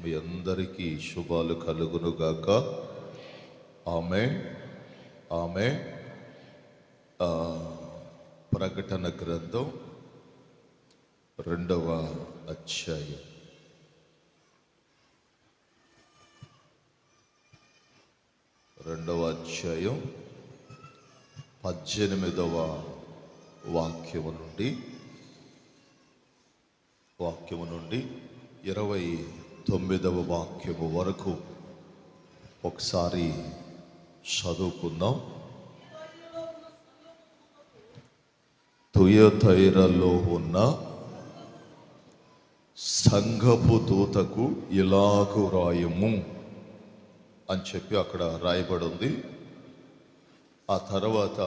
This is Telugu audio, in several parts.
మీ అందరికీ శుభాలు కలుగునుగాక. ఆమేన్. ఆమేన్. ప్రకటన గ్రంథం 2వ అధ్యాయం. 2వ అధ్యాయం 18వ వాక్యము నుండి 29వ వాక్యము వరకు ఒకసారి చదువుకుందాం. తుయతైరలో ఉన్న సంఘపు దూతకు ఇలాగు రాయము అని చెప్పి అక్కడ రాయబడి ఉంది. ఆ తర్వాత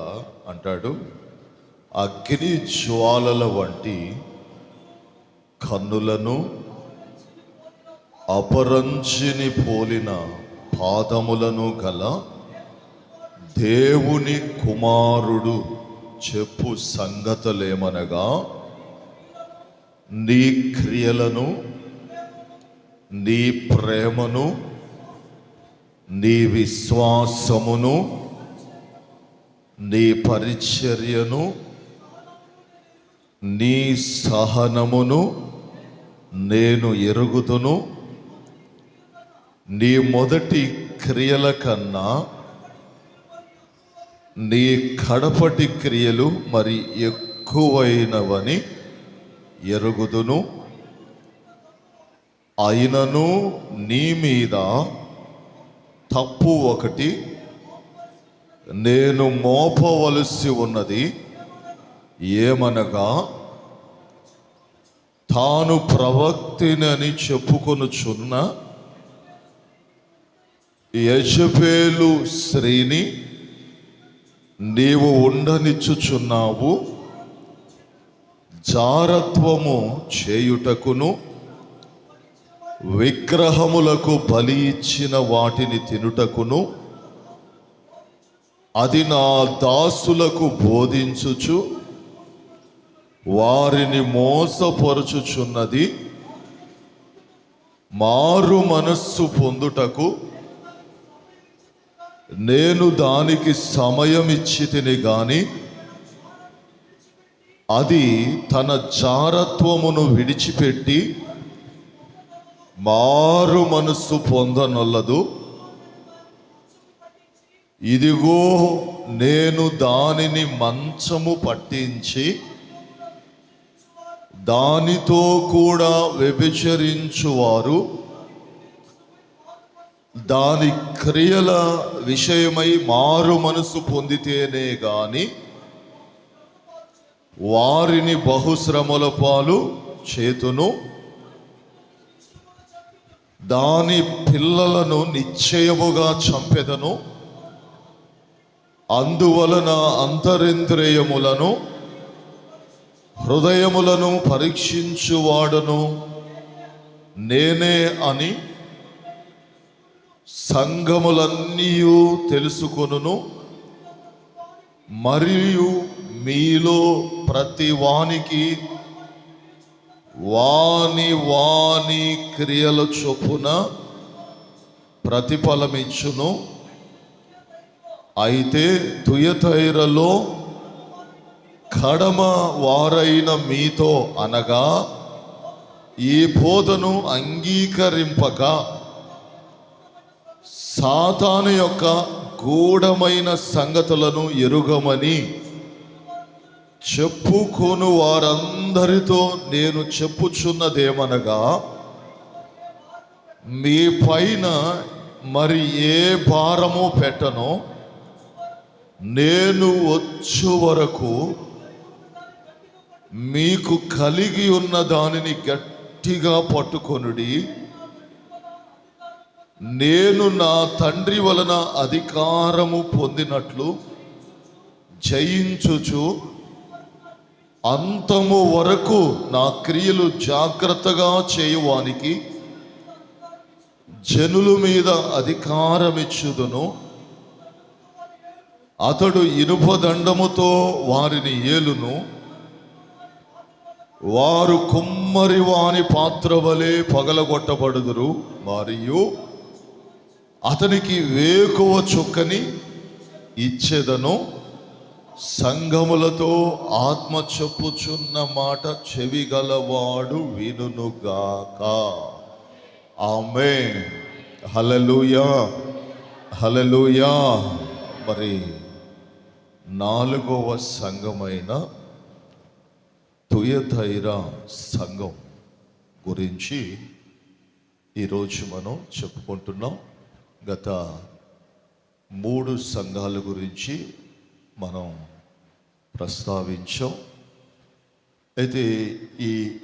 అంటాడు, అగ్ని జ్వాలల వంటి కన్నులను, అపరంజిని పోలిన పాదములను గల దేవుని కుమారుడు చెప్పు సంగతులేమనగా, నీ క్రియలను, నీ ప్రేమను, నీ విశ్వాసమును, నీ పరిచర్యను, నీ సహనమును నేను ఎరుగుదును. నీ మొదటి క్రియల కన్నా నీ కడపటి క్రియలు మరి ఎక్కువైనవని ఎరుగుదును. అయినను నీ మీద తప్పు ఒకటి నేను మోపవలసి ఉన్నది. ఏమనగా, తాను ప్రవక్తినని చెప్పుకొనుచున్న యెజబెలు స్త్రీని నీవు ఉండనిచ్చుచున్నావు. జారత్వము చేయుటకును, విగ్రహములకు బలి ఇచ్చిన వాటిని తినుటకును అది నా దాసులకు బోధించుచు వారిని మోసపరుచుచున్నది. మారు మనస్సు పొందుటకు నేను దానికి సమయం ఇచ్చితిని గాని అది తన జారత్వమును విడిచిపెట్టి మారు మనస్సు పొందనొల్లదు. ఇదిగో నేను దానిని మంచము పట్టించి దానితో కూడా వ్యభిచరించువారు దాని క్రియల విషయమై మారు మనసు పొందితేనే గాని వారిని బహుశ్రమల పాలు చేతును. దాని పిల్లలను నిశ్చయముగా చంపెదను. అందువలన అంతరింద్రియములను, హృదయములను పరీక్షించువాడును నేనే అని సంఘములన్నీ తెలుసుకొనును. మరియు మీలో ప్రతి వానికి వాని క్రియల చొప్పున ప్రతిఫలమిచ్చును. అయితే తుయతైరలో కడమ వారైన మీతో అనగా ఈ బోధను అంగీకరింపక సాతాను యొక్క గూఢమైన సంగతులను ఎరుగమని చెప్పుకొను వారందరితో నేను చెప్పుచున్నదేమనగా, మీ పైన మరి ఏ భారము పెట్టనో నేను వచ్చు వరకు మీకు కలిగి ఉన్న దానిని గట్టిగా పట్టుకొనుడి. నేను నా తండ్రి వలన అధికారము పొందినట్లు జయించుచు అంతము వరకు నా క్రియలు జాగ్రత్తగా చేయువానికి జనుల మీద అధికారమిచ్చుదును. అతడు ఇనుపదండముతో వారిని ఏలును. వారు కుమ్మరి వాని పాత్ర వలె పగలగొట్టబడుదురు, మరియు అతనికి వేకువ చుక్కని ఇచ్చెదను. సంఘములతో ఆత్మ చెప్పుచున్న మాట చెవిగలవాడు వినుగాక. ఆమేన్. హల్లెలూయా, హల్లెలూయా. మరి 4వ సంఘమైన తుయతైర సంఘం గురించి ఈరోజు మనం చెప్పుకుంటున్నాం. గత 3 సంఘాల గురించి మనం ప్రస్తావించాం. అయితే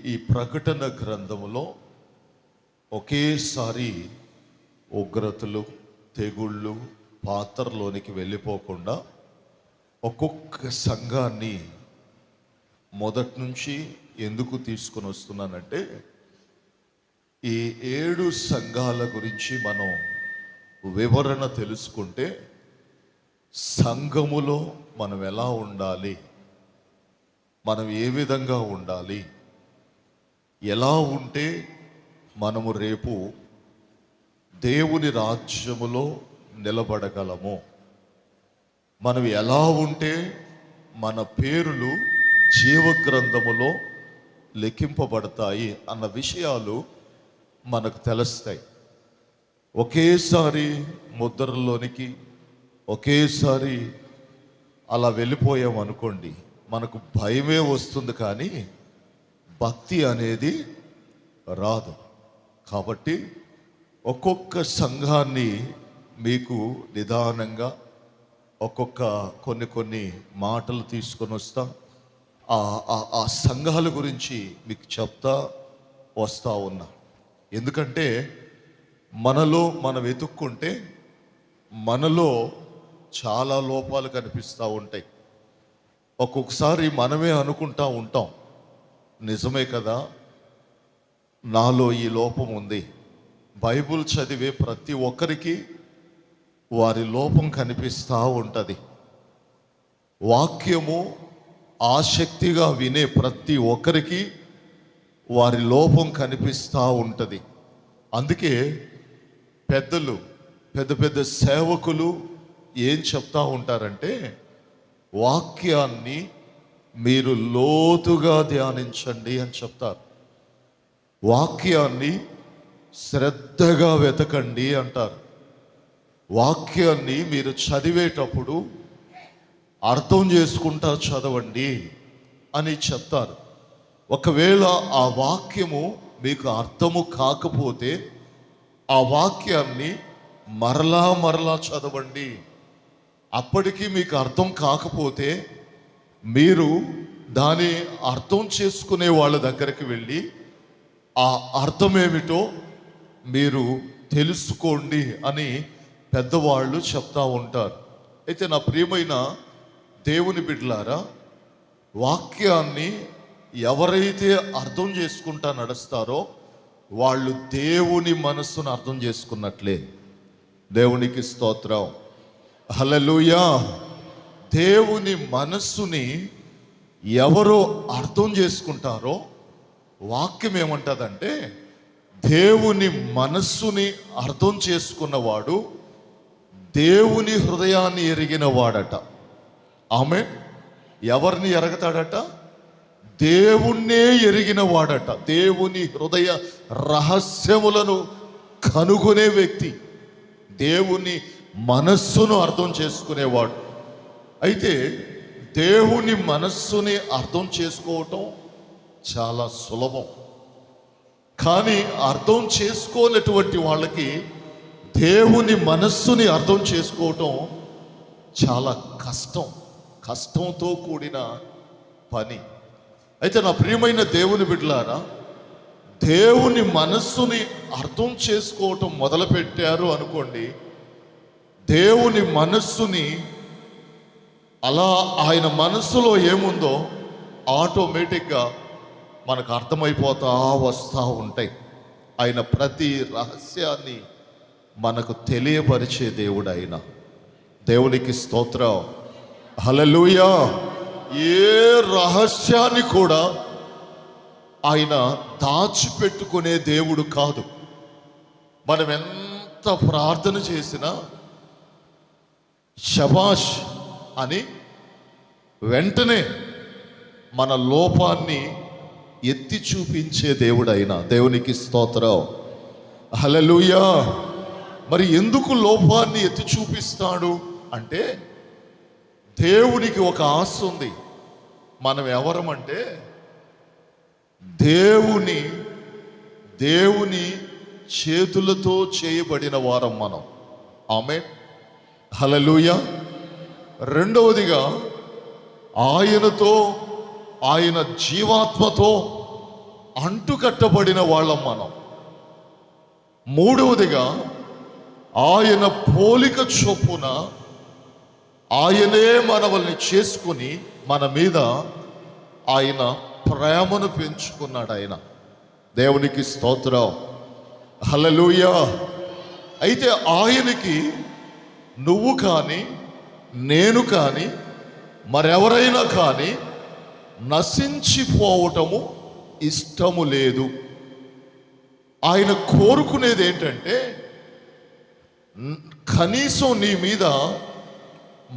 ఈ ప్రకటన గ్రంథములో ఒకేసారి ఉగ్రతలు, తెగుళ్ళు పాత్రలోనికి వెళ్ళిపోకుండా ఒక్కొక్క సంఘాన్ని మొదటి నుంచి ఎందుకు తీసుకొని వస్తున్నానంటే, ఈ 7 సంఘాల గురించి మనం వివరణ తెలుసుకుంటే సంఘములో మనం ఎలా ఉండాలి, మనం ఏ విధంగా ఉండాలి, ఎలా ఉంటే మనము రేపు దేవుని రాజ్యములో నిలబడగలము, మనం ఎలా ఉంటే మన పేరులు జీవగ్రంథములో లెక్కింపబడతాయి అన్న విషయాలు మనకు తెలుస్తాయి. ఒకేసారి ముద్రలోనికి ఒకేసారి అలా వెళ్ళిపోయాం అనుకోండి, మనకు భయమే వస్తుంది కానీ భక్తి అనేది రాదు. కాబట్టి ఒక్కొక్క సంఘాన్ని మీకు నిదానంగా కొన్ని మాటలు తీసుకొని వస్తా, ఆ సంఘాల గురించి మీకు చెప్తా వస్తా ఉన్నా. ఎందుకంటే మనలో మనం వెతుక్కుంటే మనలో చాలా లోపాలు కనిపిస్తూ ఉంటాయి. ఒక్కొక్కసారి మనమే అనుకుంటా ఉంటాం, నిజమే కదా, నాలో ఈ లోపం ఉంది. బైబుల్ చదివే ప్రతి ఒక్కరికి వారి లోపం కనిపిస్తూ ఉంటుంది. వాక్యము ఆసక్తిగా వినే ప్రతి ఒక్కరికి వారి లోపం కనిపిస్తూ ఉంటుంది. అందుకే పెద్దలు, పెద్ద సేవకులు ఏం చెప్తా ఉంటారంటే, వాక్యాన్ని మీరు లోతుగా ధ్యానించండి అని చెప్తారు. వాక్యాన్ని శ్రద్ధగా వెతకండి అంటారు. వాక్యాన్ని మీరు చదివేటప్పుడు అర్థం చేసుకుంటా చదవండి అని చెప్తారు. ఒకవేళ ఆ వాక్యము మీకు అర్థము కాకపోతే ఆ వాక్యాన్ని మరలా చదవండి. అప్పటికీ మీకు అర్థం కాకపోతే మీరు దాని అర్థం చేసుకునే వాళ్ళ దగ్గరికి వెళ్ళి ఆ అర్థం ఏమిటో మీరు తెలుసుకోండి అని పెద్దవాళ్ళు చెప్తా ఉంటారు. అయితే నా ప్రియమైన దేవుని బిడ్డలారా, వాక్యాన్ని ఎవరైతే అర్థం చేసుకుంటా నడుస్తారో వాళ్ళు దేవుని మనస్సును అర్థం చేసుకున్నట్లే. దేవునికి స్తోత్రం, హల్లెలూయా. దేవుని మనస్సుని ఎవరో అర్థం చేసుకుంటారో వాక్యం ఏమంటుందంటే, దేవుని మనస్సుని అర్థం చేసుకున్నవాడు దేవుని హృదయాన్ని ఎరిగిన వాడట. ఆమె ఎవరిని ఎరగతాడట? దేవుణ్ణే ఎరిగిన వాడట. దేవుని హృదయ రహస్యములను కనుగొనే వ్యక్తి దేవుని మనస్సును అర్థం చేసుకునేవాడు. అయితే దేవుని మనస్సుని అర్థం చేసుకోవటం చాలా సులభం, కానీ అర్థం చేసుకోనటువంటి వాళ్ళకి దేవుని మనస్సుని అర్థం చేసుకోవటం చాలా కష్టంతో కూడిన పని. అయితే నా ప్రియమైన దేవుని బిడ్డలారా, దేవుని మనస్సుని అర్థం చేసుకోవటం మొదలుపెట్టారు అనుకోండి, దేవుని మనస్సుని అలా ఆయన మనస్సులో ఏముందో ఆటోమేటిక్గా మనకు అర్థమైపోతా వస్తూ ఉంటాయి. ఆయన ప్రతి రహస్యాన్ని మనకు తెలియపరిచే దేవుడు ఆయన. దేవునికి స్తోత్రం, హల్లెలూయా. ఏ రహస్యాన్ని కూడా ఆయన దాచిపెట్టుకునే దేవుడు కాదు. మనం ఎంత ప్రార్థన చేసినా శబాష్ అని వెంటనే మన లోపాన్ని ఎత్తి చూపించే దేవుడైనా దేవునికి స్తోత్రం. హల్లెలూయా. మరి ఎందుకు లోపాన్ని ఎత్తి చూపిస్తాడు అంటే దేవునికి ఒక ఆశ ఉంది. మనం ఎవరమంటే దేవుని చేతులతో చేయబడిన వారం మనం. ఆమేన్. హల్లెలూయా. రెండవదిగా ఆయనతో, ఆయన జీవాత్మతో అంటుకట్టబడిన వాళ్ళం మనం. మూడవదిగా ఆయన పోలిక చొప్పున ఆయనే మనల్ని చేసుకుని మన మీద ఆయన ప్రేమను పెంచుకున్నాడు ఆయన. దేవునికి స్తోత్రం. హల్లెలూయా. అయితే ఆయనకి నువ్వు కానీ నేను కానీ మరెవరైనా కానీ నశించిపోవటము ఇష్టము లేదు. ఆయన కోరుకునేది ఏంటంటే కనీసం నీ మీద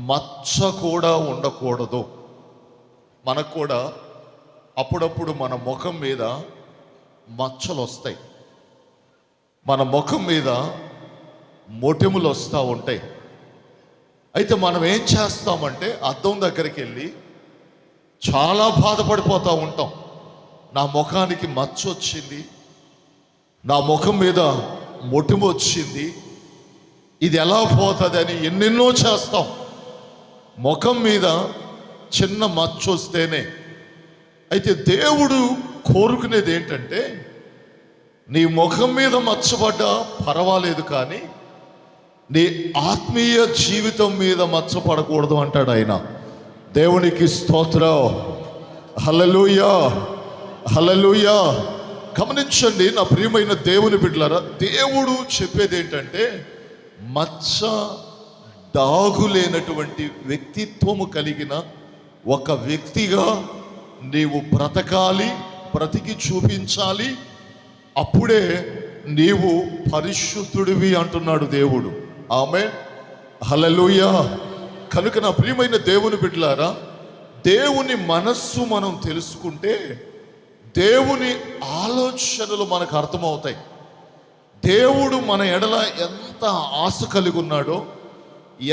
మచ్చ కూడా ఉండకూడదు. మనకు కూడా అప్పుడప్పుడు మన ముఖం మీద మచ్చలు వస్తాయి, మన ముఖం మీద మొటిములు వస్తూ ఉంటాయి. అయితే మనం ఏం చేస్తామంటే అద్దం దగ్గరికి వెళ్ళి చాలా బాధపడిపోతూ ఉంటాం. నా ముఖానికి మచ్చ వచ్చింది, నా ముఖం మీద మొటిము వచ్చింది, ఇది ఎలా పోతుంది అని ఎన్నెన్నో చేస్తాం. ముఖం మీద చిన్న మచ్చ వస్తేనే. అయితే దేవుడు కోరుకునేది ఏంటంటే నీ ముఖం మీద మచ్చపడ్డా పర్వాలేదు, కానీ నీ ఆత్మీయ జీవితం మీద మచ్చపడకూడదు అంటాడు ఆయన. దేవునికి స్తోత్రం. హల్లెలూయా. హల్లెలూయా. గమనించండి నా ప్రియమైన దేవుని బిడ్డలారా, దేవుడు చెప్పేది ఏంటంటే మచ్చ డాగు లేనటువంటి వ్యక్తిత్వము కలిగిన ఒక వ్యక్తిగా నీవు బ్రతకాలి, బ్రతికి చూపించాలి. అప్పుడే నీవు పరిశుద్ధుడివి అంటున్నాడు దేవుడు. ఆమేన్. హల్లెలూయా. కనుక నా ప్రియమైన దేవుని బిడ్డలారా, దేవుని మనస్సు మనం తెలుసుకుంటే దేవుని ఆలోచనలు మనకు అర్థమవుతాయి. దేవుడు మన ఎడల ఎంత ఆశ కలిగి ఉన్నాడో,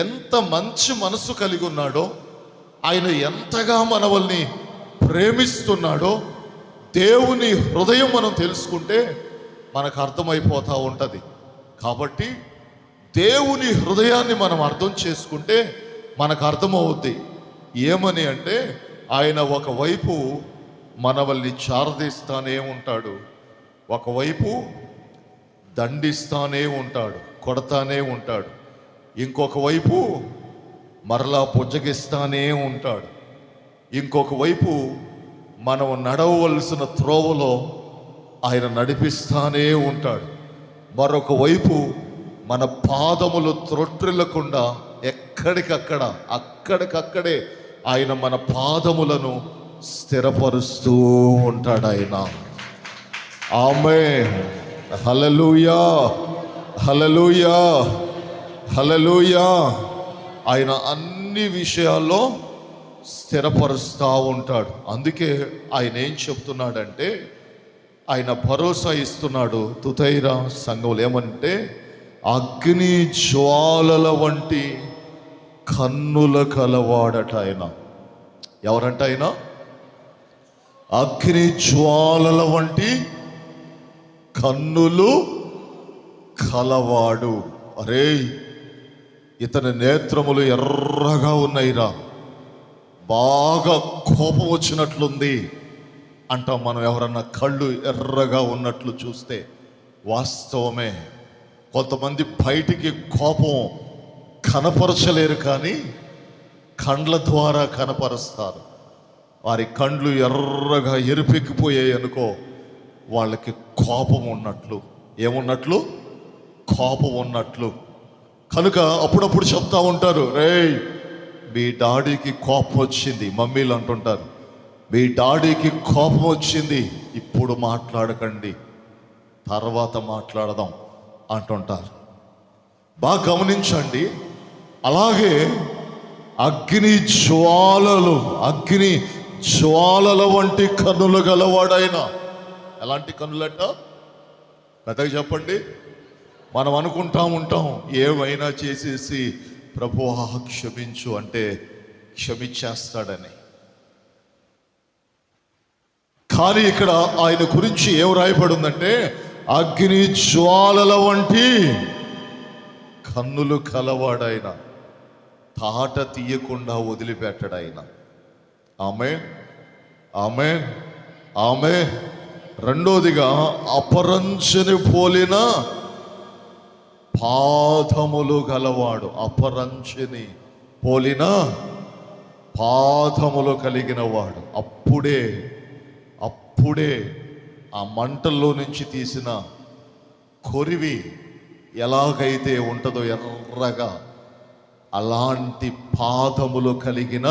ఎంత మంచి మనసు కలిగి ఉన్నాడో, ఆయన ఎంతగా మనల్ని ప్రేమిస్తున్నాడో దేవుని హృదయం మనం తెలుసుకుంటే మనకు అర్థమైపోతూ ఉంటుంది. కాబట్టి దేవుని హృదయాన్ని మనం అర్థం చేసుకుంటే మనకు అర్థమవుద్ది. ఏమని అంటే ఆయన ఒకవైపు మనల్ని చారదీస్తానే ఉంటాడు, ఒకవైపు దండిస్తానే ఉంటాడు, కొడతానే ఉంటాడు, ఇంకొక వైపు మరలా పుజ్జగిస్తానే ఉంటాడు, ఇంకొక వైపు మనం నడవవలసిన త్రోవలో ఆయన నడిపిస్తానే ఉంటాడు, మరొక వైపు మన పాదములు త్రొట్రిల్లకుండా అక్కడికక్కడే ఆయన మన పాదములను స్థిరపరుస్తూ ఉంటాడు ఆయన. ఆమేన్. హల్లెలూయా. హల్లెలూయా. హల్లెలూయా. ఆయన అన్ని విషయాల్లో స్థిరపరుస్తూ ఉంటాడు. అందుకే ఆయన ఏం చెప్తున్నాడంటే ఆయన భరోసా ఇస్తున్నాడు తుతైరా సంఘంలో. ఏమంటే అగ్ని జ్వాలల వంటి కన్నుల కలవాడట ఆయన. ఎవరంట ఆయన? అగ్ని జ్వాలల వంటి కన్నులు కలవాడు. అరే, ఇతని నేత్రములు ఎర్రగా ఉన్నాయిరా, బాగా కోపం వచ్చినట్లుంది అంటాం మనం. ఎవరన్నా కళ్ళు ఎర్రగా ఉన్నట్లు చూస్తే వాస్తవమే. కొంతమంది బయటికి కోపం కనపరచలేరు, కానీ కండ్ల ద్వారా కనపరుస్తారు. వారి కండ్లు ఎర్రగా ఎరుపెక్కిపోయాయి అనుకో, వాళ్ళకి కోపం ఉన్నట్లు. ఏమున్నట్లు? కోపం ఉన్నట్లు. కనుక అప్పుడప్పుడు చెప్తా ఉంటారు, రేయ్ మీ డాడీకి కోపం వచ్చింది. మమ్మీలు అంటుంటారు, మీ డాడీకి కోపం వచ్చింది, ఇప్పుడు మాట్లాడకండి, తర్వాత మాట్లాడదాం అంటుంటారు. బాగా గమనించండి. అలాగే అగ్ని జ్వాలల వంటి కన్నులు గలవాడైన. ఎలాంటి కన్నులట? పెద్దగా చెప్పండి. మనం అనుకుంటా ఉంటాం ఏమైనా చేసేసి ప్రభువా క్షమించు అంటే క్షమించేస్తాడని. కానీ ఇక్కడ ఆయన గురించి ఏం రాయబడిందంటే అగ్ని జ్వాలల వంటి కన్నులు కలవాడైన, తాట తీయకుండా వదిలిపెట్టడాయన. ఆమేన్, ఆమేన్, ఆమేన్. రెండోదిగా అపరంజిని పోలిన పాదములు గలవాడు. అపరంజిని పోలిన పాదములు కలిగిన వాడు. అప్పుడే ఆ మంటల్లో నుంచి తీసిన కొరివి ఎలాగైతే ఉంటుందో ఎర్రగా, అలాంటి పాదములు కలిగిన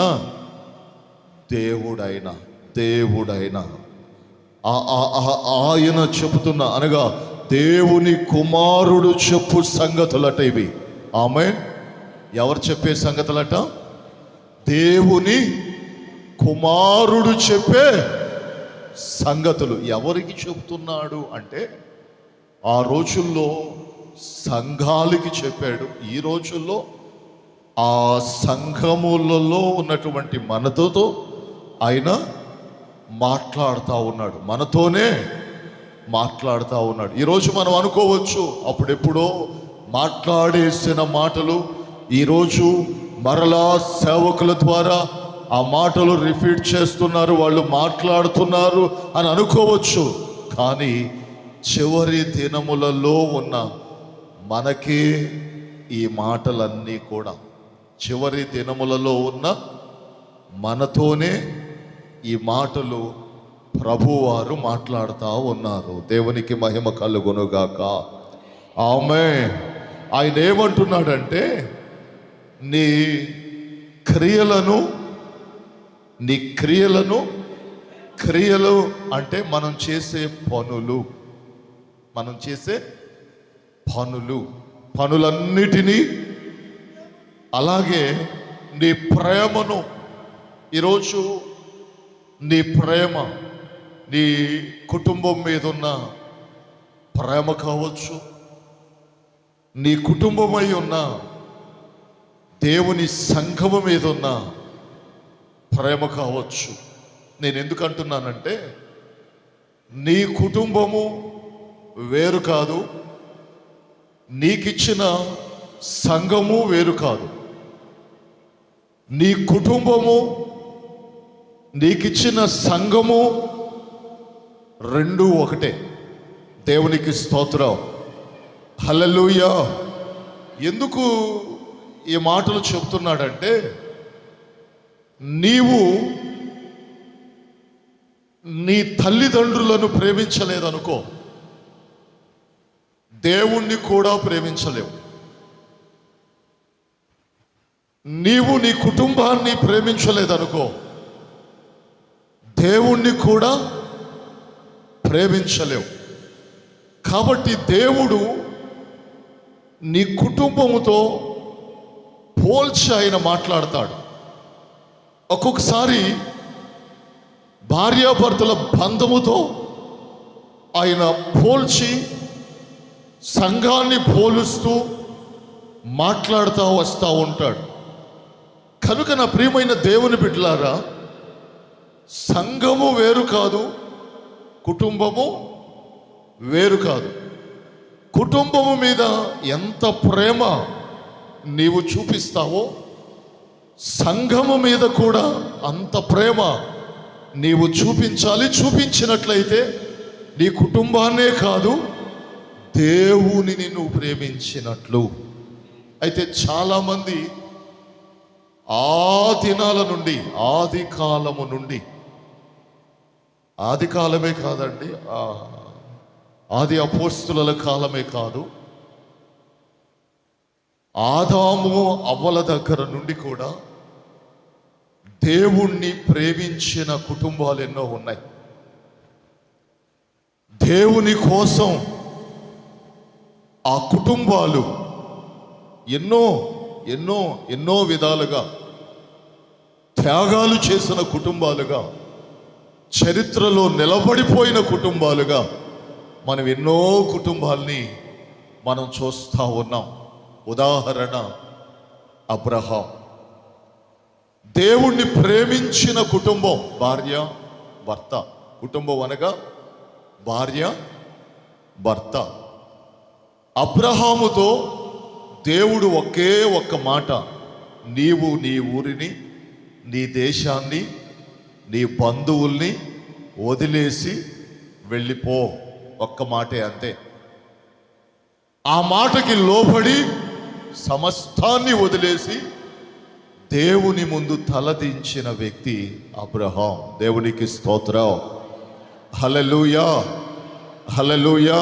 దేవుడైన ఆయన చెబుతున్న, అనగా దేవుని కుమారుడు చెప్పు సంగతులట ఇవి. ఆమేన్. ఎవరు చెప్పే సంగతులట? దేవుని కుమారుడు చెప్పే సంగతులు. ఎవరికి చెబుతున్నాడు అంటే ఆ రోజుల్లో సంఘాలకి చెప్పాడు. ఈ రోజుల్లో ఆ సంఘములలో ఉన్నటువంటి మనతో ఆయన మాట్లాడుతూ ఉన్నాడు, మనతోనే మాట్లాడుతూ ఉన్నాడు. ఈరోజు మనం అనుకోవచ్చు అప్పుడెప్పుడో మాట్లాడేసిన మాటలు ఈరోజు మరలా సేవకుల ద్వారా ఆ మాటలు రిపీట్ చేస్తున్నారు, వాళ్ళు మాట్లాడుతున్నారు అని అనుకోవచ్చు. కానీ చివరి దినములలో ఉన్న మనకే ఈ మాటలన్నీ కూడా, చివరి దినములలో ఉన్న మనతోనే ఈ మాటలు ప్రభువారు మాట్లాడుతూ ఉన్నారు. దేవునికి మహిమ కలుగునుగాక. ఆమేన్. ఆయన ఏమంటున్నాడంటే నీ క్రియలు అంటే మనం చేసే పనులన్నిటినీ, అలాగే నీ ప్రేమను. ఈరోజు నీ ప్రేమ, నీ కుటుంబం మీద ఉన్న ప్రేమ కావచ్చు, నీ కుటుంబమై ఉన్న దేవుని సంఘము మీద ఉన్న ప్రేమ కావచ్చు. నేను ఎందుకు అంటున్నానంటే నీ కుటుంబము వేరు కాదు, నీకిచ్చిన సంఘము వేరు కాదు. నీ కుటుంబము, నీకిచ్చిన సంఘము రెండు ఒకటే. దేవునికి స్తోత్రం. హల్లెలూయా. ఎందుకు ఈ మాటలు చెప్తున్నాడంటే నీవు నీ తల్లిదండ్రులను ప్రేమించలేదనుకో, దేవుణ్ణి కూడా ప్రేమించలేవు. నీవు నీ కుటుంబాన్ని ప్రేమించలేదనుకో, దేవుణ్ణి కూడా ప్రేమించలేవు. కాబట్టి దేవుడు నీ కుటుంబముతో పోల్చి ఆయన మాట్లాడతాడు. ఒక్కొక్కసారి భార్యాభర్తల బంధముతో ఆయన పోల్చి సంఘాన్ని పోలుస్తూ మాట్లాడుతూ వస్తూ ఉంటాడు. కనుక నా ప్రియమైన దేవుని బిడ్డలారా, సంఘము వేరు కాదు, కుటుంబము వేరు కాదు. కుటుంబము మీద ఎంత ప్రేమ నీవు చూపిస్తావో సంఘము మీద కూడా అంత ప్రేమ నీవు చూపించాలి. చూపించినట్లయితే నీ కుటుంబాన్నే కాదు, దేవునిని నువ్వు ప్రేమించినట్లు. అయితే చాలామంది ఆ దినాల నుండి, ఆది కాలము నుండి, ఆది కాలమే కాదండి, ఆది అపోస్తుల కాలమే కాదు, ఆదాము అవ్వల దగ్గర నుండి కూడా దేవుణ్ణి ప్రేమించిన కుటుంబాలు ఎన్నో ఉన్నాయి. దేవుని కోసం ఆ కుటుంబాలు ఎన్నో ఎన్నో ఎన్నో విధాలుగా త్యాగాలు చేసిన కుటుంబాలుగా, చరిత్రలో నిలబడిపోయిన కుటుంబాలుగా మనం ఎన్నో కుటుంబాల్ని మనం చూస్తూ ఉన్నాం. ఉదాహరణ అబ్రహాం. దేవుణ్ణి ప్రేమించిన కుటుంబం, భార్య భర్త. కుటుంబం అనగా భార్య భర్త. అబ్రహాముతో దేవుడు ఒకే ఒక్క మాట, నీవు నీ ఊరిని, నీ దేశాన్ని, నీ బంధువుల్ని వదిలేసి వెళ్ళిపో. ఒక్క మాటే, అంతే. ఆ మాటకి లోబడి సమస్తాన్ని వదిలేసి దేవుని ముందు తలదించిన వ్యక్తి అబ్రహాం. దేవునికి స్తోత్రం. హల్లెలూయా, హల్లెలూయా.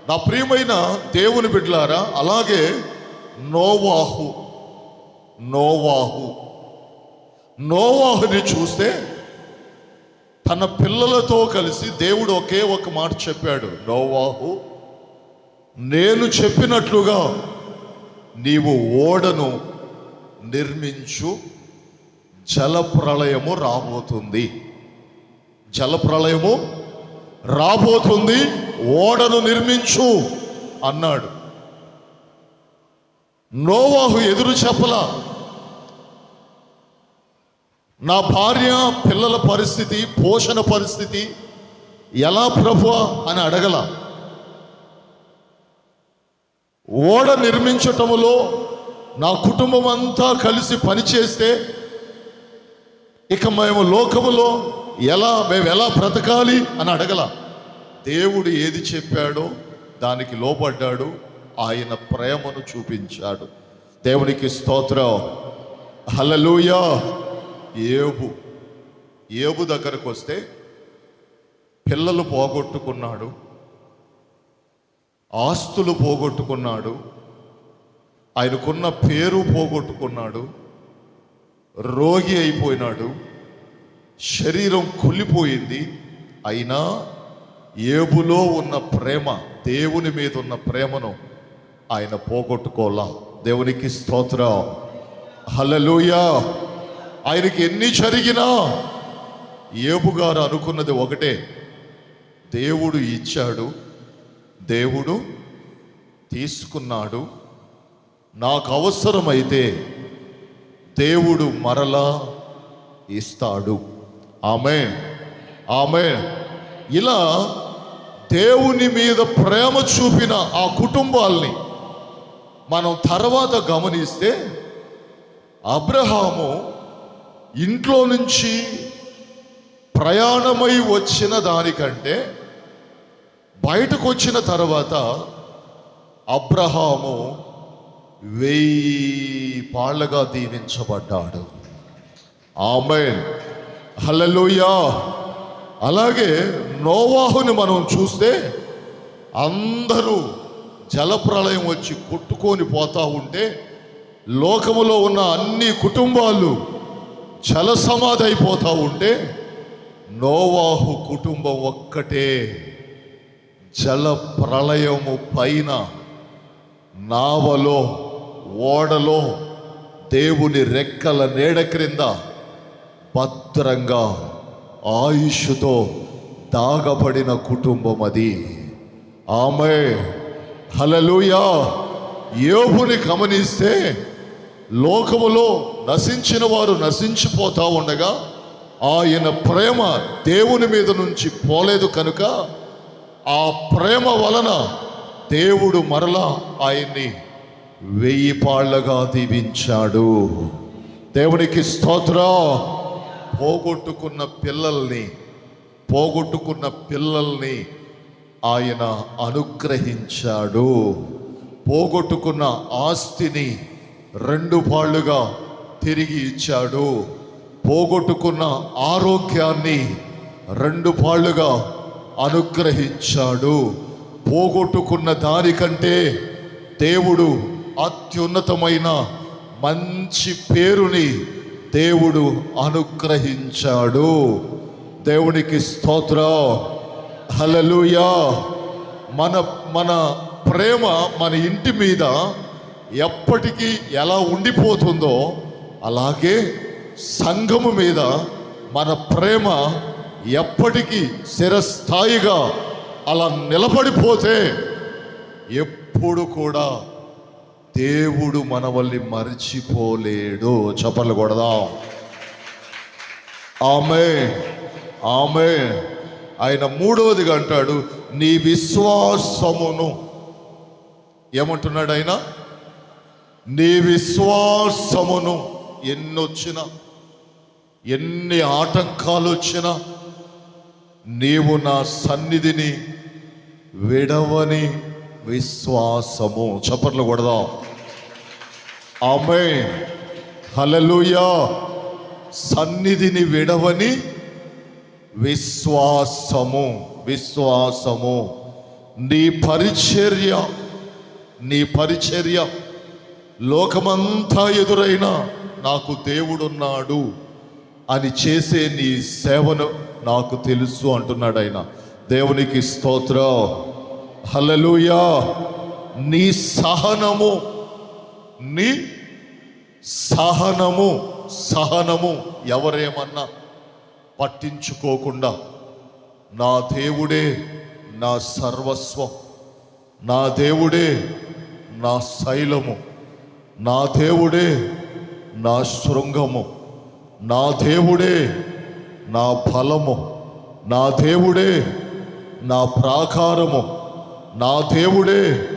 నా ప్రియమైన దేవుని బిడ్డలారా, అలాగే నోవాహుని చూస్తే తన పిల్లలతో కలిసి దేవుడు ఒకే ఒక మాట చెప్పాడు, నోవాహు, నేను చెప్పినట్లుగా నీవు ఓడను నిర్మించు, జలప్రళయము రాబోతుంది. జలప్రళయము రాబోతుంది, ఓడను నిర్మించు అన్నాడు. నోవాహు ఎదురు చెప్పలా. నా భార్య పిల్లల పరిస్థితి, పోషణ పరిస్థితి ఎలా ప్రభువా అని అడగల. ఓడ నిర్మించటములో నా కుటుంబం అంతా కలిసి పనిచేస్తే ఇక మేము లోకములో మేము ఎలా బ్రతకాలి అని అడగల. దేవుడు ఏది చెప్పాడో దానికి లోబడ్డాడు, ఆయన ప్రేమను చూపించాడు. దేవునికి స్తోత్రం. హల్లెలూయా. ఏబు దగ్గరకు వస్తే పిల్లలు పోగొట్టుకున్నాడు, ఆస్తులు పోగొట్టుకున్నాడు, ఆయనకున్న పేరు పోగొట్టుకున్నాడు, రోగి అయిపోయినాడు, శరీరం కుళ్ళిపోయింది. అయినా ఏబులో ఉన్న ప్రేమ, దేవుని మీద ఉన్న ప్రేమను ఆయన పోగొట్టుకోలా. దేవునికి స్తోత్రం. హల్లెలూయా. ఆయనకి ఎన్ని జరిగినా ఏబు గారు అనుకున్నది ఒకటే, దేవుడు ఇచ్చాడు, దేవుడు తీసుకున్నాడు, నాకు అవసరమైతే దేవుడు మరలా ఇస్తాడు. ఆమేన్, ఆమేన్. ఇలా దేవుని మీద ప్రేమ చూపిన ఆ కుటుంబాల్ని మనం తర్వాత గమనిస్తే, అబ్రహాము ఇంట్లో నుంచి ప్రయాణమై వచ్చిన దానికంటే బయటకు వచ్చిన తర్వాత అబ్రహాము 1000 పాళ్ళగా దీవించబడ్డాడు. ఆమేన్, హల్లెలూయా. అలాగే నోవాహుని మనం చూస్తే అందరూ జలప్రళయం వచ్చి కొట్టుకొని పోతా ఉంటే లోకములో ఉన్న అన్ని కుటుంబాలు జలసమాధి అయిపోతా ఉంటే నోవాహు కుటుంబం ఒక్కటే జల ప్రళయము పైన నావలో, ఓడలో, దేవుని రెక్కల నీడ క్రింద భద్రంగా ఆయుష్తో దాగబడిన కుటుంబం అది. ఆమేన్, హల్లెలూయా. యోబుని గమనిస్తే లోకములో నశించిన వారు నశించిపోతా ఉండగా ఆయన ప్రేమ దేవుని మీద నుంచి పోలేదు కనుక ఆ ప్రేమ వలన దేవుడు మరలా ఆయన్ని 1000 పాళ్ళగా దీవించాడు. దేవునికి స్తోత్రం. పోగొట్టుకున్న పిల్లల్ని ఆయన అనుగ్రహించాడు. పోగొట్టుకున్న ఆస్తిని 2 పాళ్ళుగా తిరిగి ఇచ్చాడు. పోగొట్టుకున్న ఆరోగ్యాన్ని 2 పాళ్ళుగా అనుగ్రహించాడు. పోగొట్టుకున్న దానికంటే దేవుడు అత్యున్నతమైన మంచి పేరుని దేవుడు అనుగ్రహించాడు. దేవునికి స్తోత్రం. హల్లెలూయా. మన మన ప్రేమ మన ఇంటి మీద ఎప్పటికీ ఎలా ఉండిపోతుందో అలాగే సంఘము మీద మన ప్రేమ ఎప్పటికీ స్థిరస్థాయిగా అలా నిలబడిపోతే ఎప్పుడు కూడా దేవుడు మనవల్ని మరిచిపోలేడు. చప్పట్లు కొడదాం. ఆమె ఆయన మూడవదిగా అంటాడు, నీ విశ్వాసమును. ఏమంటున్నాడు ఆయన? నీ విశ్వాసమును. ఎన్నొచ్చినా, ఎన్ని ఆటంకాలు వచ్చినా నీవు నా సన్నిధిని విడవని విశ్వాసము. చప్పట్లు కొడదాం. ఆమేన్. హల్లెలూయా. సన్నిధిని విడవని విశ్వాసము. నీ పరిచర్య లోకమంతా ఎదురైనా నాకు దేవుడున్నాడు అని చేసే నీ సేవను నాకు తెలుసు అంటున్నాడు ఆయన. దేవునికి స్తోత్రం. హల్లెలూయా. నీ సహనము ఎవరేమన్నా పట్టించుకోకుండా, నా దేవుడే నా సర్వస్వం, నా దేవుడే నా శైలము, నా దేవుడే నా శృంగము, నా దేవుడే నా బలము, నా దేవుడే నా ప్రాకారము, నా దేవుడే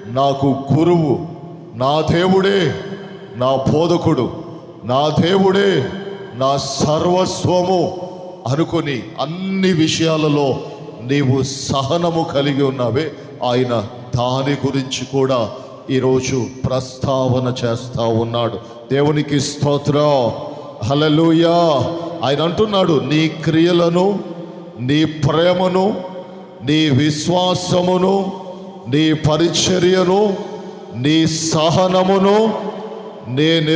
నాకు గురువు, నా దేవుడే నా బోధకుడు, నా దేవుడే నా సర్వస్వము అనుకొని అన్ని విషయాలలో నీవు సహనము కలిగి ఉన్నావే, ఆయన దాని గురించి కూడా ఈరోజు ప్రస్తావన చేస్తా ఉన్నాడు. దేవునికి స్తోత్రం. హల్లెలూయా. ఆయన అంటున్నాడు, నీ క్రియలను, నీ ప్రేమను, నీ విశ్వాసమును, నీ పరిచర్యను, నీ సహనమును నేను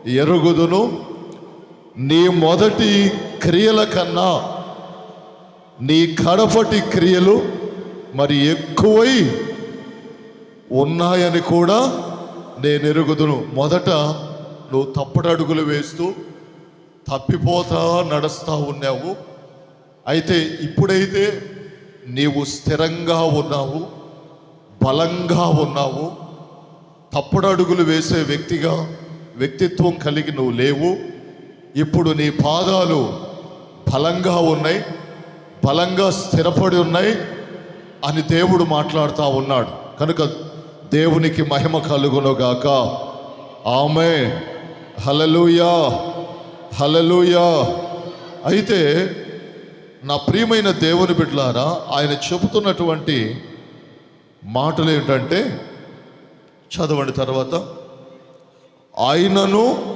ఎరుగుదును. నీ మొదటి క్రియల కన్నా నీ కడపటి క్రియలు మరి ఎక్కువై ఉన్నాయని కూడా నేను ఎరుగుదును. మొదట నువ్వు తప్పటడుగులు వేస్తూ తప్పిపోతా నడుస్తూ ఉన్నావు. అయితే ఇప్పుడైతే నీవు స్థిరంగా ఉన్నావు, బలంగా ఉన్నావు. తప్పటడుగులు వేసే వ్యక్తిత్వం కలిగి నువ్వు లేవు. ఇప్పుడు నీ పాదాలు బలంగా ఉన్నాయి, బలంగా స్థిరపడి ఉన్నాయి అని దేవుడు మాట్లాడుతూ ఉన్నాడు. కనుక దేవునికి మహిమ కలుగునుగాక. ఆమేన్. హల్లెలూయా. హల్లెలూయా. అయితే నా ప్రియమైన దేవుని బిడ్డలారా, ఆయన చెబుతున్నటువంటి మాటలు ఏంటంటే, చదవండి తర్వాత. ఆయనను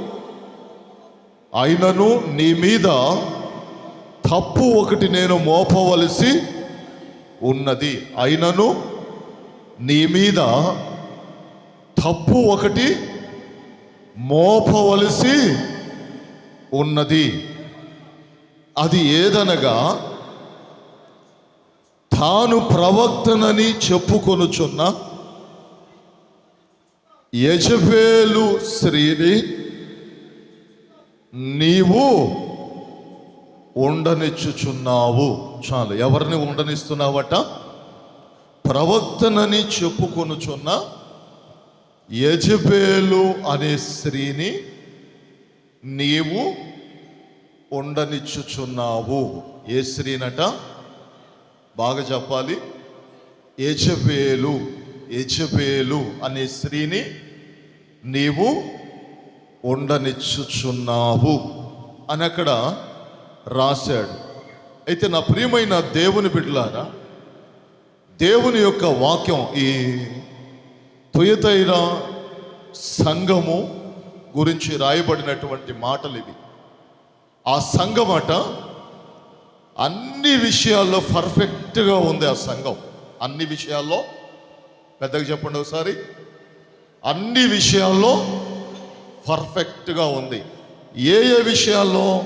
నీ మీద తప్పు ఒకటి నేను మోపవలసి ఉన్నది. ఆయనను నీ మీద తప్పు ఒకటి మోపవలసి ఉన్నది. అది ఏదనగా, తాను ప్రవక్తనని చెప్పుకొనుచున్న యెజబెలు స్త్రీని నీవు ఉండనిచ్చుచున్నావు. చాలు. ఎవరిని ఉండనిస్తున్నావట? ప్రవక్తనని చెప్పుకొనుచున్న యెజబెలు అనే స్త్రీని నీవు ఉండనిచ్చుచున్నావు. ఏ స్త్రీనట? బాగా చెప్పాలి. యెజబెలు అనే స్త్రీని నీవు ఉండనిచ్చుచున్నావు అని అక్కడ రాశాడు. అయితే నా ప్రియమైన దేవుని బిడ్డలారా, దేవుని యొక్క వాక్యం ఈ తుయతైరా సంఘము గురించి రాయబడినటువంటి మాటలు ఇవి. ఆ సంఘమట అన్ని విషయాల్లో పర్ఫెక్ట్గా ఉంది. ఆ సంఘం అన్ని విషయాల్లో, పెద్దగా చెప్పండి ఒకసారి, అన్ని విషయాల్లో పర్ఫెక్ట్గా ఉంది. ఏ విషయాల్లో?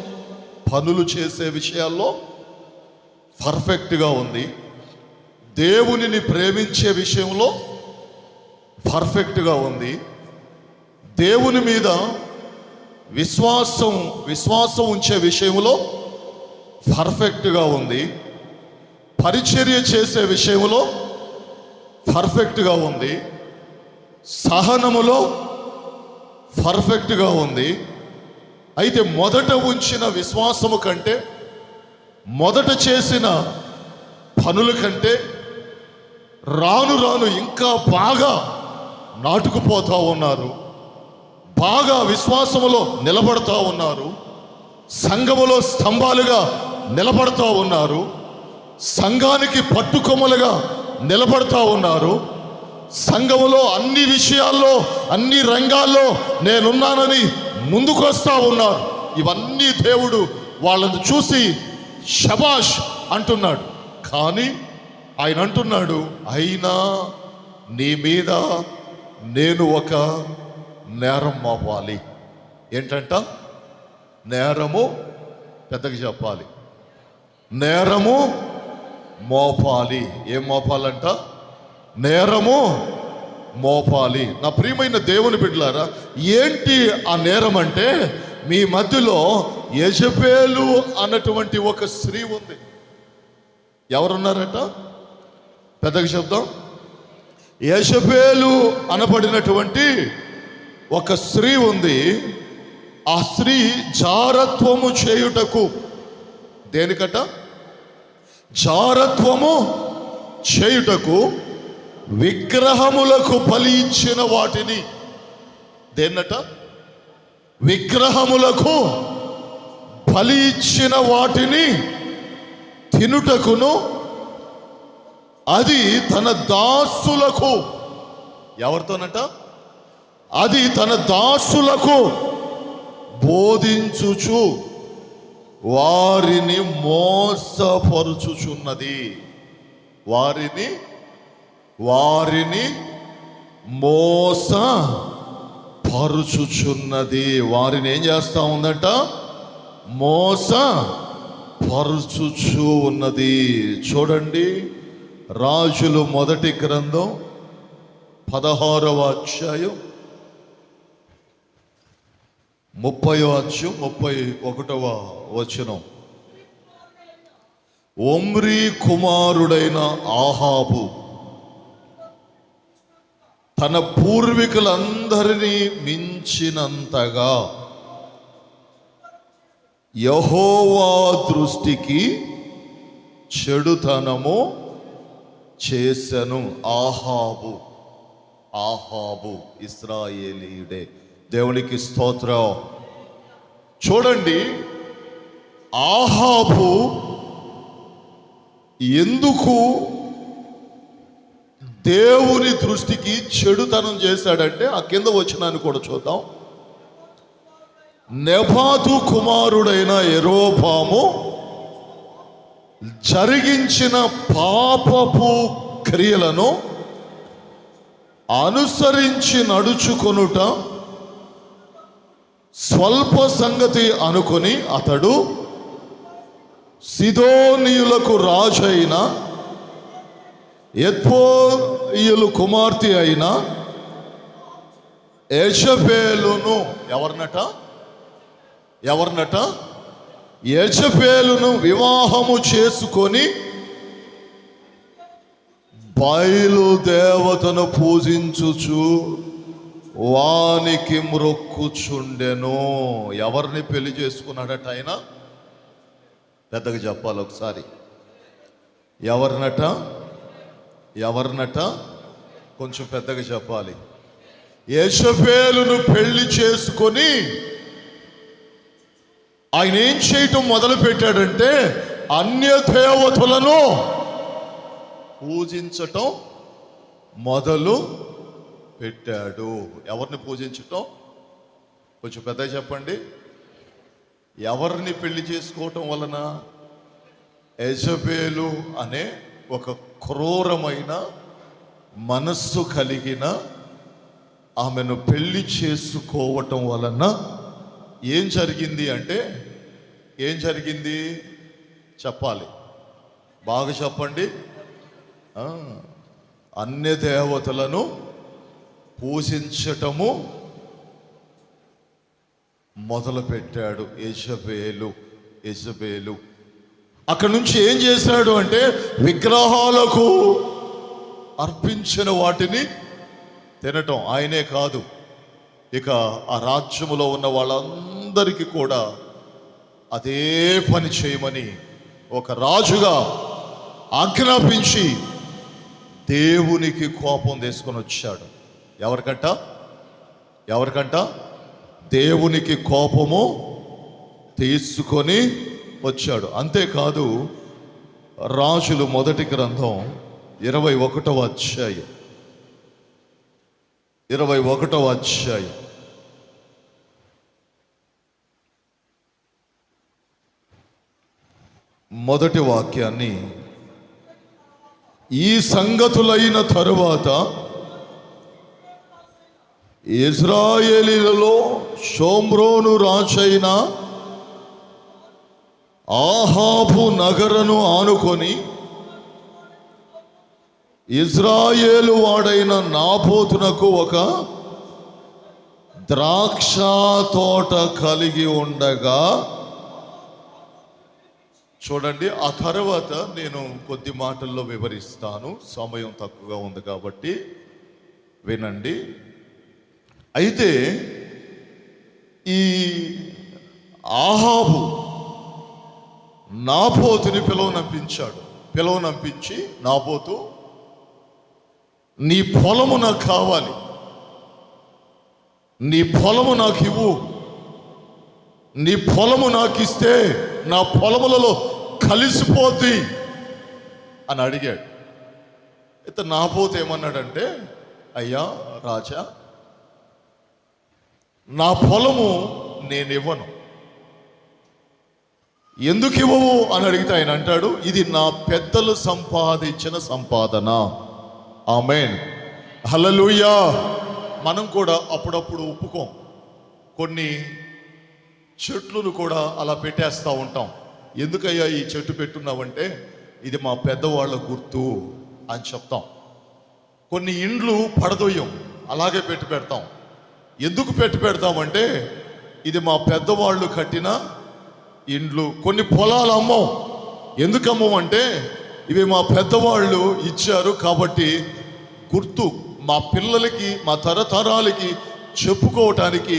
పనులు చేసే విషయాల్లో పర్ఫెక్ట్గా ఉంది. దేవునిని ప్రేమించే విషయంలో పర్ఫెక్ట్గా ఉంది. దేవుని మీద విశ్వాసం ఉంచే విషయంలో పర్ఫెక్ట్గా ఉంది. పరిచర్య చేసే విషయంలో పర్ఫెక్ట్గా ఉంది. సహనములో పర్ఫెక్ట్గా ఉంది. అయితే మొదట ఉంచిన విశ్వాసము కంటే, మొదట చేసిన పనుల కంటే రాను రాను ఇంకా బాగా నాటుకుపోతా ఉన్నారు. బాగా విశ్వాసములో నిలబడతా ఉన్నారు. సంఘములో స్తంభాలుగా నిలబడతా ఉన్నారు. సంఘానికి పట్టుకొమ్మలుగా నిలబడతా ఉన్నారు. సంఘములో అన్ని విషయాల్లో, అన్ని రంగాల్లో నేనున్నానని ముందుకు వస్తా ఉన్నారు. ఇవన్నీ దేవుడు వాళ్ళని చూసి శబాష్ అంటున్నాడు. కానీ ఆయన అంటున్నాడు, అయినా నీ మీద నేను ఒక నేరం మోపాలి. ఏంటంట? నేరము, పెద్దగా చెప్పాలి, నేరము మోపాలి. ఏం మోపాలంట? నేరము మోపాలి. నా ప్రియమైన దేవుని బిడ్డలారా, ఏంటి ఆ నేరం అంటే, మీ మధ్యలో యెజబెలు అన్నటువంటి ఒక స్త్రీ ఉంది. ఎవరున్నారట? పెద్దగా చెప్దాం. యెజబెలు అనబడినటువంటి ఒక స్త్రీ ఉంది. ఆ స్త్రీ జారత్వము చేయుటకు, దేనికట? జారత్వము చేయుటకు విగ్రహములకు బలి ఇచ్చిన వాటిని, దేన్నట? విగ్రహములకు బలి ఇచ్చిన వాటిని తినుటకును, అది తన దాసులకు, ఎవరితోనట? అది తన దాసులకు బోధించుచు వారిని మోసపరుచుచున్నది. వారిని మోసపరుచుచున్నది. వారిని ఏం చేస్తా ఉందట? మోసపరుచుచు ఉన్నది. చూడండి, రాజులు మొదటి గ్రంథం 16వ అధ్యాయం 31వ వచనం. ఒమ్రీ కుమారుడైన ఆహాబు తన పూర్వీకులందరినీ మించినంతగా యెహోవా దృష్టికి చెడుతనము చేసెను. ఆహాబు ఇశ్రాయేలీయుడే. దేవునికి స్తోత్రం. చూడండి, ఆహాబు ఎందుకు దేవుని దృష్టికి చెడుతనం చేశాడంటే, ఆ కింద వచనాన్ని కూడా చూద్దాం. నెబాతు కుమారుడైన యెరోబాము జరిగించిన పాపపు క్రియలను అనుసరించి నడుచుకొనుట స్వల్ప సంగతి అనుకొని అతడు సిదోనీయులకు రాజైన ఎత్బోయిలు కుమార్తె అయిన యెజబెలును, ఎవరినట? యెజబెలును వివాహము చేసుకొని బయలుదేవతను పూజించుచు వానికి మ్రొక్కుచుండెను. ఎవరిని పెళ్లి చేసుకున్నాడట ఆయన? పెద్దగా చెప్పాలి ఒకసారి. ఎవరినట? కొంచెం పెద్దగా చెప్పాలి. యెజబెలును పెళ్లి చేసుకొని ఆయన ఏం చేయటం మొదలు పెట్టాడంటే, అన్య దేవతలను పూజించటం మొదలు పెట్టాడు. ఎవరిని పూజించటం? కొంచెం పెద్దగా చెప్పండి. ఎవరిని పెళ్లి చేసుకోవటం వలన? యెజబెలు అనే ఒక క్రూరమైన మనస్సు కలిగిన ఆమెను పెళ్లి చేసుకోవటం వలన ఏం జరిగింది అంటే, ఏం జరిగింది చెప్పాలి. బాగా చెప్పండి. అన్య దేవతలను పూజించటము మొదలుపెట్టాడు యెజబేలు. అక్కడి నుంచి ఏం చేశాడు అంటే విగ్రహాలకు అర్పించిన వాటిని తినటం. ఆయనే కాదు, ఇక ఆ రాజ్యములో ఉన్న వాళ్ళందరికీ కూడా అదే పని చేయమని ఒక రాజుగా ఆజ్ఞాపించి దేవునికి కోపం తీసుకొని వచ్చాడు. ఎవరికంట దేవునికి కోపము తీసుకొని వచ్చాడు. అంతేకాదు, రాజులు మొదటి గ్రంథం 21వ అధ్యాయం మొదటి వాక్యాన్ని, ఈ సంగతులైన తరువాత ఇశ్రాయేలీయులలో షోమ్రోను రాజైన ఆహాబు నగరును ఆనుకొని ఇశ్రాయేలు వాడైన నాబోతునకు ఒక ద్రాక్ష తోట కలిగి ఉండగా. చూడండి, ఆ తర్వాత నేను కొద్ది మాటల్లో వివరిస్తాను, సమయం తక్కువగా ఉంది కాబట్టి వినండి. అయితే ఈ ఆహాబు నాబోతుని పిలువనంపించి నాబోతు, నీ పొలము నాకు కావాలి, నీ పొలము నాకు ఇవ్వు, నీ పొలము నాకు ఇస్తే నా పొలములలో కలిసిపోద్ది అని అడిగాడు. అయితే నాబోతు ఏమన్నాడంటే, అయ్యా రాజా, నా పొలము నేను ఇవ్వను. ఎందుకు ఇవ్వవు అని అడిగితే ఆయన అంటాడు, ఇది నా పెద్దలు సంపాదించిన సంపాదన. ఆమేన్, హల్లెలూయా. మనం కూడా అప్పుడప్పుడు ఒప్పుకోం, కొన్ని చెట్లను కూడా అలా పెట్టేస్తూ ఉంటాం. ఎందుకయ్యా ఈ చెట్టు పెట్టున్నావంటే, ఇది మా పెద్దవాళ్ళ గుర్తు అని చెప్తాం. కొన్ని ఇండ్లు పడదొయ్యం, అలాగే పెడతాం. ఎందుకు పెడతామంటే, ఇది మా పెద్దవాళ్ళు కట్టిన ఇండ్లు. కొన్ని పొలాలు అమ్మం. ఎందుకు అమ్మం అంటే, ఇవి మా పెద్దవాళ్ళు ఇచ్చారు కాబట్టి గుర్తు, మా పిల్లలకి, మా తరతరాలకి చెప్పుకోవటానికి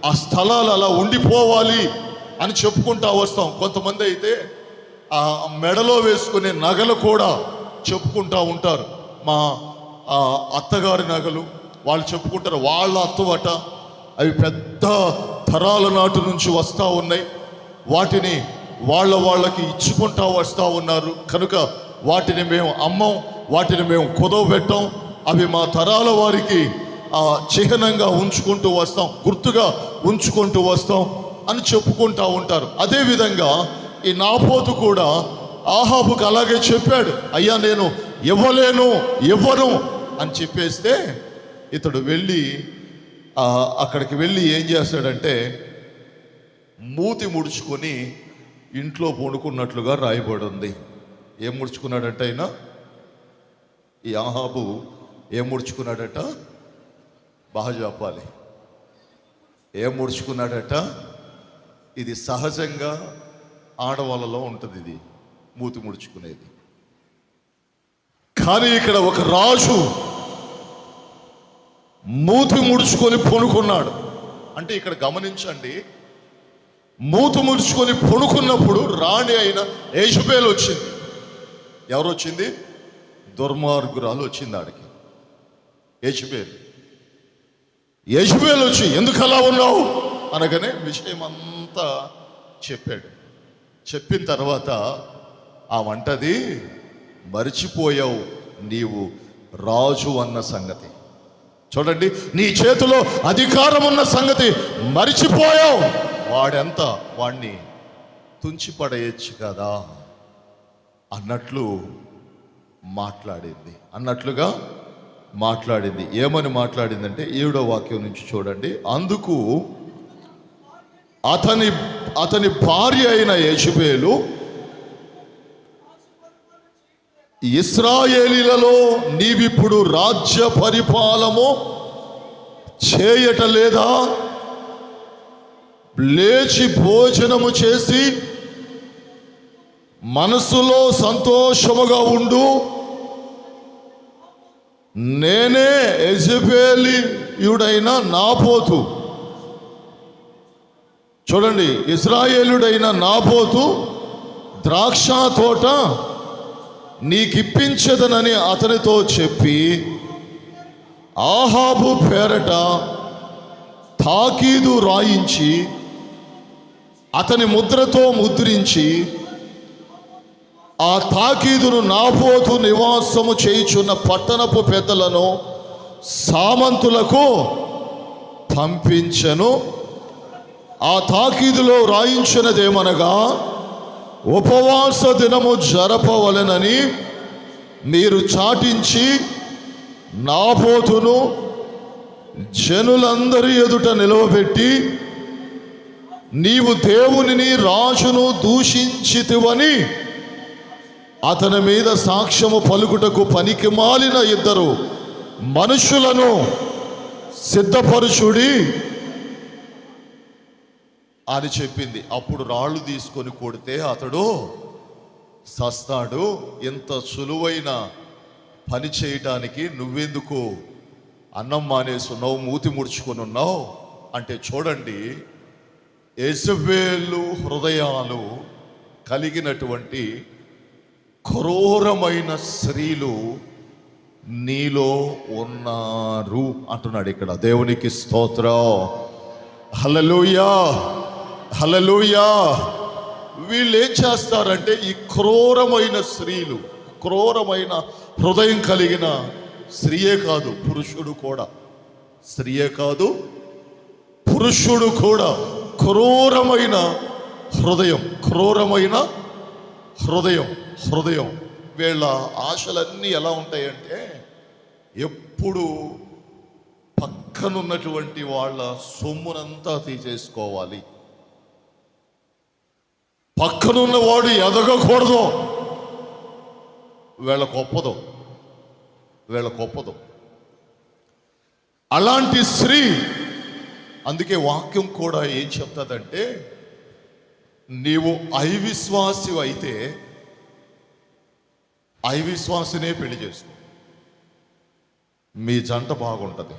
ఆ స్థలాలు అలా ఉండిపోవాలి అని చెప్పుకుంటా వస్తాం. కొంతమంది అయితే ఆ మెడలో వేసుకునే నగలు కూడా చెప్పుకుంటా ఉంటారు. మా అత్తగారి నగలు వాళ్ళు చెప్పుకుంటారు, వాళ్ళ అత్తవట, అవి పెద్ద తరాల నాటి నుంచి వస్తూ ఉన్నాయి, వాటిని వాళ్ళకి ఇచ్చుకుంటా వస్తూ ఉన్నారు. కనుక వాటిని మేము అమ్మం, వాటిని మేము కుదవబెట్టాం, అవి మా తరాల వారికి చిహ్నంగా ఉంచుకుంటూ వస్తాం, గుర్తుగా ఉంచుకుంటూ వస్తాం అని చెప్పుకుంటూ ఉంటారు. అదేవిధంగా ఈ నాబోతు కూడా ఆహాబుకు అలాగే చెప్పాడు, అయ్యా నేను ఇవ్వను అని చెప్పేస్తే ఇతడు అక్కడికి వెళ్ళి ఏం చేస్తాడంటే, మూతి ముడుచుకొని ఇంట్లో పడుకున్నట్లుగా రాయబడి ఉంది. ఏం ముడుచుకున్నాడంట ఆయన? ఈ ఆహాబు ఏం ముడుచుకున్నాడట? బాగా చెప్పాలి. ఏం ముడుచుకున్నాడట? ఇది సహజంగా ఆడవాళ్ళలో ఉంటుంది, ఇది మూతి ముడుచుకునేది. కానీ ఇక్కడ ఒక రాజు మూతి ముడుచుకొని పడుకున్నాడు. అంటే ఇక్కడ గమనించండి, మూతి ముడుచుకొని పడుకున్నప్పుడు రాణి అయిన యెజబేలు వచ్చింది. ఎవరు వచ్చింది? దుర్మార్గురాలు వచ్చింది ఆడికి. యెజబేలు వచ్చి, ఎందుకు అలా ఉన్నావు అనగానే విషయం అంతా చెప్పాడు. చెప్పిన తర్వాత ఆ వంటది, మరిచిపోయావు నీవు రాజు అన్న సంగతి. చూడండి, నీ చేతిలో అధికారం ఉన్న సంగతి మరిచిపోయావు. వాడిని తుంచిపడేయచ్చు కదా అన్నట్లుగా మాట్లాడింది. ఏమని మాట్లాడిందంటే 7వ వాక్యం నుంచి చూడండి. అందుకు అతని భార్య అయిన యెజబేలు ఇశ్రాయేలీలలో నీవిప్పుడు రాజ్య పరిపాలము చేయట లేదా? లేచి భోజనము చేసి మనసులో సంతోషముగా ఉండు. నేనే యెజెబెలీయుడైన నాబోతు. చూడండి, ఇశ్రాయేలుడైన నాబోతు ద్రాక్ష తోట నీకిప్పించదనని అతనితో చెప్పి ఆహాబు పేరట తాకీదు రాయించి అతని ముద్రతో ముద్రించి ఆ తాకీదును నాబోతు నివాసము చేయుచున్న పట్టణపు పెద్దలను సామంతులకు పంపించెను. ఆ తాకీదులో రాయించినదేమనగా, ఉపవాస దినము జరపవలెనని మీరు చాటించి నాబోతును జనులందరి ఎదుట నిలవబెట్టి నీవు దేవునిని రాజును దూషించితివని అతని మీద సాక్ష్యము పలుకుటకు పనికిమాలిన ఇద్దరు మనుషులను సిద్ధపరుచుడి అని చెప్పింది. అప్పుడు రాళ్ళు తీసుకొని కొడితే అతడు సస్తాడు. ఇంత సులువైన పని చేయటానికి నువ్వెందుకు అన్నం మానేసున్నావు, మూతి ముడుచుకొని ఉన్నావు అంటే, చూడండి, యెజెబెలు హృదయాలు కలిగినటువంటి క్రూరమైన స్త్రీలు నీలో ఉన్నారు అంటున్నాడు ఇక్కడ. దేవునికి స్తోత్రం. హల్లెలూయా, హల్లెలూయా. వీళ్ళు ఏం చేస్తారంటే, ఈ క్రూరమైన స్త్రీలు, క్రూరమైన హృదయం కలిగిన స్త్రీయే కాదు పురుషుడు కూడా, స్త్రీయే కాదు పురుషుడు కూడా క్రూరమైన హృదయం, క్రూరమైన హృదయం. వీళ్ళ ఆశలన్నీ ఎలా ఉంటాయంటే, ఎప్పుడు పక్కనున్నటువంటి వాళ్ళ సొమ్మునంతా తీసేసుకోవాలి, పక్కనున్నవాడు ఎదగకూడదు. వీళ్ళ గొప్పదు. అలాంటి స్త్రీ. అందుకే వాక్యం కూడా ఏం చెప్తుందంటే, నీవు అవిశ్వాసి అయితే అవిశ్వాసినే పెళ్లి చేసుకో, మీ జంట బాగుంటుంది.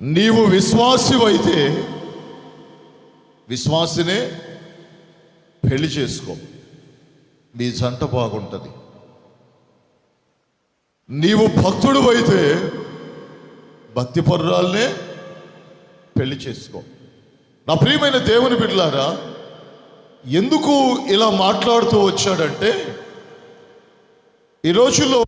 నీవు విశ్వాసివైతే విశ్వాసినే పెళ్లి చేసుకో, మీ జంట బాగుంటుంది. నీవు భక్తుడు అయితే భక్తి పరురాలనే పెళ్లి చేసుకో. నా ప్రియమైన దేవుని బిడ్డలారా, ఎందుకు ఇలా మాట్లాడుతూ వచ్చాడంటే, ఈ రోజుల్లో